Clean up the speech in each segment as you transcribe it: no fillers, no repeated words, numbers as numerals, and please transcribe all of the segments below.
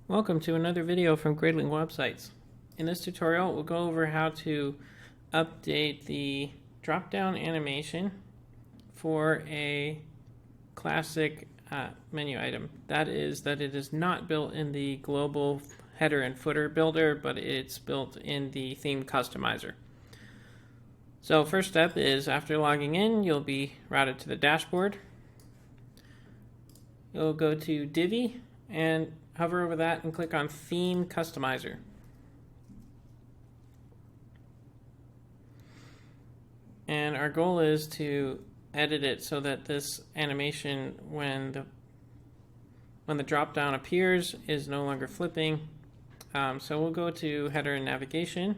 Welcome to another video from Gradelink websites. In this tutorial, we'll go over how to update the drop-down animation for a classic menu item. That is that it is not built in the global header and footer builder, but it's built in the theme customizer. So first step is after logging in, you'll be routed to the dashboard. You'll go to divvy and hover over that and click on Theme Customizer. And our goal is to edit it so that this animation, when the drop down appears, is no longer flipping. So we'll go to Header and Navigation.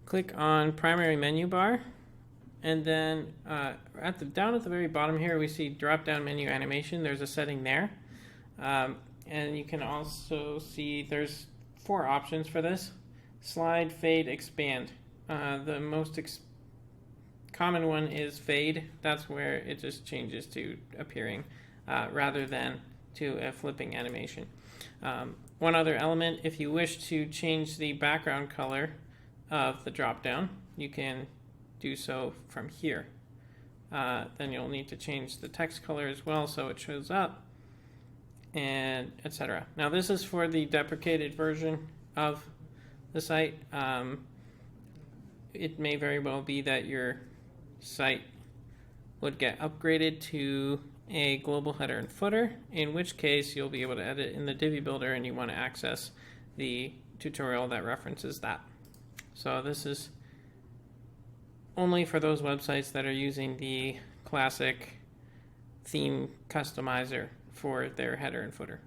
Click on Primary Menu Bar. And then down at the very bottom here, we see drop-down menu animation. There's a setting there. And you can also see there's 4 options for this. Slide, fade, expand. The most common one is fade. That's where it just changes to appearing rather than to a flipping animation. One other element, if you wish to change the background color of the drop-down, you can do so from here. Then you'll need to change the text color as well so it shows up, and etc. Now this is for the deprecated version of the site. It may very well be that your site would get upgraded to a global header and footer, in which case you'll be able to edit in the Divi builder and you want to access the tutorial that references that. So this is only for those websites that are using the classic theme customizer for their header and footer.